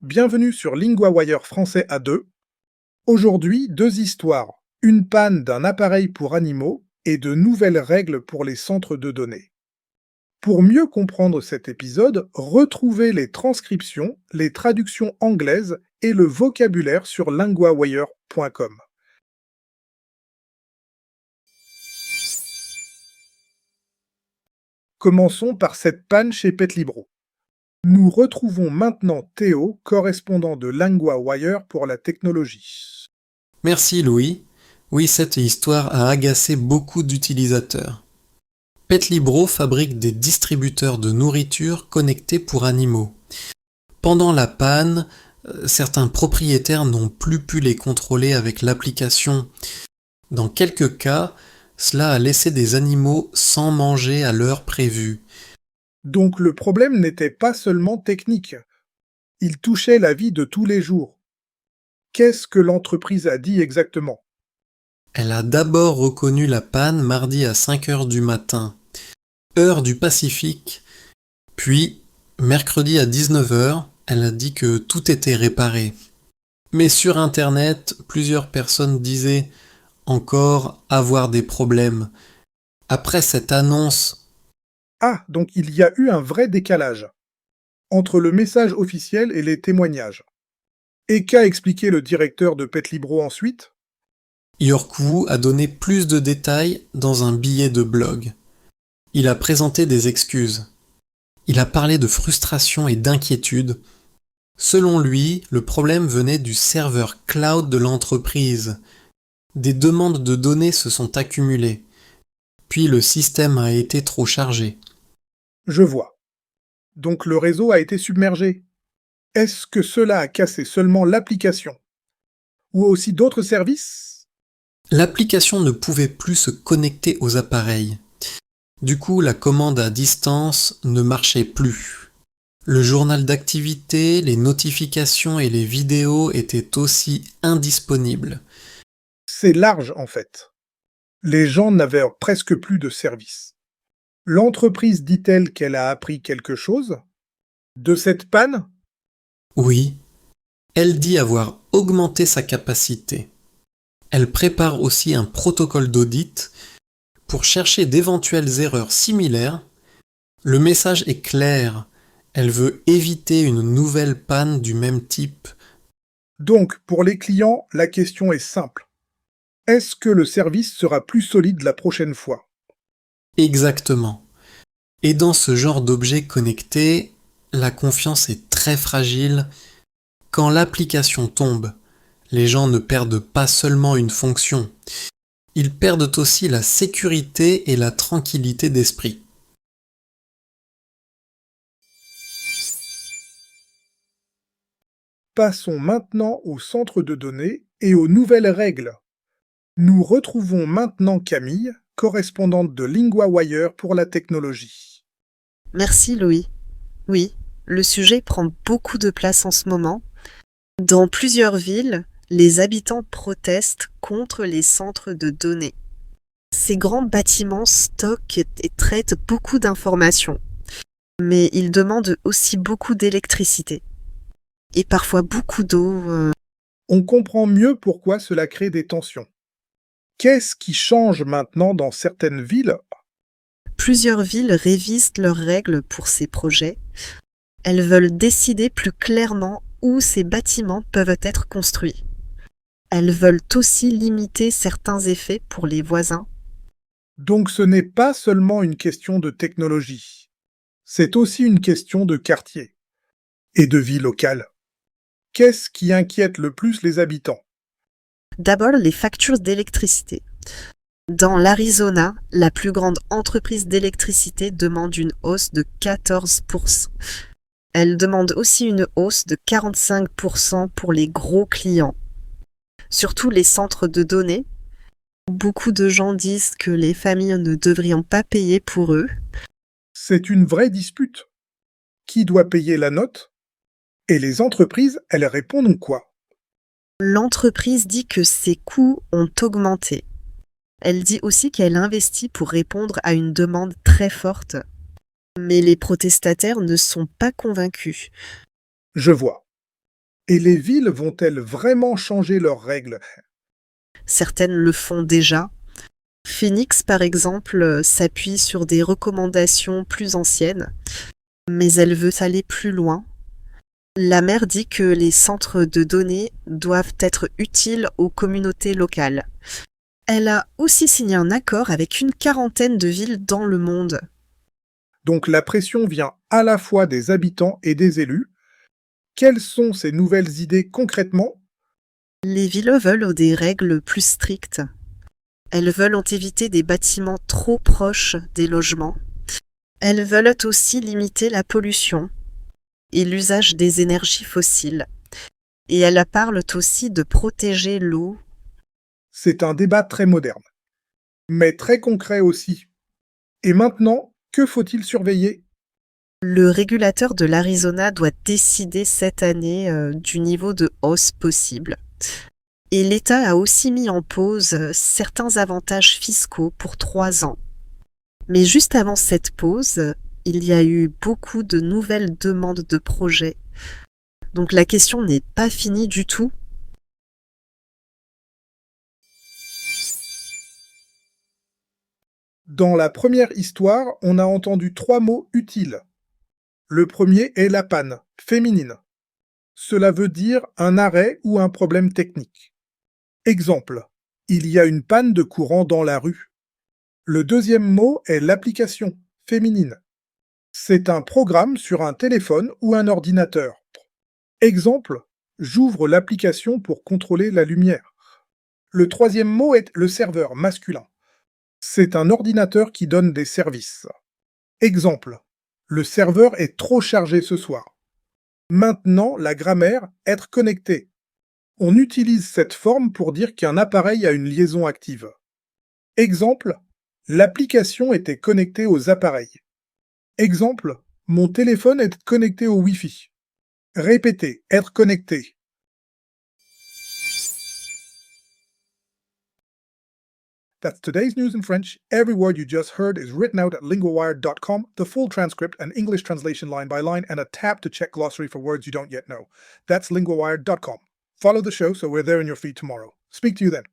Bienvenue sur LinguaWire français A2. Aujourd'hui, deux histoires. Une panne d'un appareil pour animaux et de nouvelles règles pour les centres de données. Pour mieux comprendre cet épisode, retrouvez les transcriptions, les traductions anglaises et le vocabulaire sur linguawire.com. Commençons par cette panne chez PetLibro. Nous retrouvons maintenant Théo, correspondant de LinguaWire pour la technologie. Merci Louis. Oui, cette histoire a agacé beaucoup d'utilisateurs. PetLibro fabrique des distributeurs de nourriture connectés pour animaux. Pendant la panne, certains propriétaires n'ont plus pu les contrôler avec l'application. Dans quelques cas, cela a laissé des animaux sans manger à l'heure prévue. Donc le problème n'était pas seulement technique. Il touchait la vie de tous les jours. Qu'est-ce que l'entreprise a dit exactement ? Elle a d'abord reconnu la panne mardi à 5 heures du matin, heure du Pacifique, puis mercredi à 19 heures, elle a dit que tout était réparé. Mais sur Internet, plusieurs personnes disaient encore avoir des problèmes. Après cette annonce, Ah, donc il y a eu un vrai décalage entre le message officiel et les témoignages. Et qu'a expliqué le directeur de PetLibro ensuite ? Yorkwu a donné plus de détails dans un billet de blog. Il a présenté des excuses. Il a parlé de frustration et d'inquiétude. Selon lui, le problème venait du serveur cloud de l'entreprise. Des demandes de données se sont accumulées. Puis le système a été trop chargé. Je vois. Donc le réseau a été submergé. Est-ce que cela a cassé seulement l'application ? Ou aussi d'autres services ? L'application ne pouvait plus se connecter aux appareils. Du coup, la commande à distance ne marchait plus. Le journal d'activité, les notifications et les vidéos étaient aussi indisponibles. C'est large en fait. Les gens n'avaient presque plus de service. L'entreprise dit-elle qu'elle a appris quelque chose ? De cette panne ? Oui, elle dit avoir augmenté sa capacité. Elle prépare aussi un protocole d'audit pour chercher d'éventuelles erreurs similaires. Le message est clair. Elle veut éviter une nouvelle panne du même type. Donc, pour les clients, la question est simple. Est-ce que le service sera plus solide la prochaine fois ? Exactement. Et dans ce genre d'objet connecté, la confiance est très fragile. Quand l'application tombe, les gens ne perdent pas seulement une fonction, ils perdent aussi la sécurité et la tranquillité d'esprit. Passons maintenant au centre de données et aux nouvelles règles. Nous retrouvons maintenant Camille, correspondante de LinguaWire pour la technologie. Merci Louis. Oui, le sujet prend beaucoup de place en ce moment. Dans plusieurs villes, les habitants protestent contre les centres de données. Ces grands bâtiments stockent et traitent beaucoup d'informations, mais ils demandent aussi beaucoup d'électricité et parfois beaucoup d'eau. On comprend mieux pourquoi cela crée des tensions. Qu'est-ce qui change maintenant dans certaines villes ? Plusieurs villes révisent leurs règles pour ces projets. Elles veulent décider plus clairement où ces bâtiments peuvent être construits. Elles veulent aussi limiter certains effets pour les voisins. Donc ce n'est pas seulement une question de technologie, c'est aussi une question de quartier et de vie locale. Qu'est-ce qui inquiète le plus les habitants ? D'abord, les factures d'électricité. Dans l'Arizona, la plus grande entreprise d'électricité demande une hausse de 14%. Elle demande aussi une hausse de 45% pour les gros clients. Surtout les centres de données. Beaucoup de gens disent que les familles ne devraient pas payer pour eux. C'est une vraie dispute. Qui doit payer la note ? Et les entreprises, elles répondent quoi ? L'entreprise dit que ses coûts ont augmenté. Elle dit aussi qu'elle investit pour répondre à une demande très forte. Mais les protestataires ne sont pas convaincus. Je vois. Et les villes vont-elles vraiment changer leurs règles? Certaines le font déjà. Phoenix, par exemple, s'appuie sur des recommandations plus anciennes, mais elle veut aller plus loin. La maire dit que les centres de données doivent être utiles aux communautés locales. Elle a aussi signé un accord avec une quarantaine de villes dans le monde. Donc la pression vient à la fois des habitants et des élus. Quelles sont ces nouvelles idées concrètement? Les villes veulent des règles plus strictes. Elles veulent éviter des bâtiments trop proches des logements. Elles veulent aussi limiter la pollution et l'usage des énergies fossiles. Et elles parlent aussi de protéger l'eau. C'est un débat très moderne, mais très concret aussi. Et maintenant, que faut-il surveiller? Le régulateur de l'Arizona doit décider cette année du niveau de hausse possible. Et l'État a aussi mis en pause certains avantages fiscaux pour 3 ans. Mais juste avant cette pause, il y a eu beaucoup de nouvelles demandes de projets. Donc la question n'est pas finie du tout. Dans la première histoire, on a entendu 3 mots utiles. Le premier est la panne, féminine. Cela veut dire un arrêt ou un problème technique. Exemple, il y a une panne de courant dans la rue. Le deuxième mot est l'application, féminine. C'est un programme sur un téléphone ou un ordinateur. Exemple, j'ouvre l'application pour contrôler la lumière. Le troisième mot est le serveur, masculin. C'est un ordinateur qui donne des services. Exemple, le serveur est trop chargé ce soir. Maintenant, la grammaire, être connecté. On utilise cette forme pour dire qu'un appareil a une liaison active. Exemple, l'application était connectée aux appareils. Exemple, mon téléphone est connecté au Wi-Fi. Répétez, être connecté. That's today's news in French. Every word you just heard is written out at linguawire.com, the full transcript and English translation line by line, and a tab to check glossary for words you don't yet know. That's linguawire.com. Follow the show so we're there in your feed tomorrow. Speak to you then.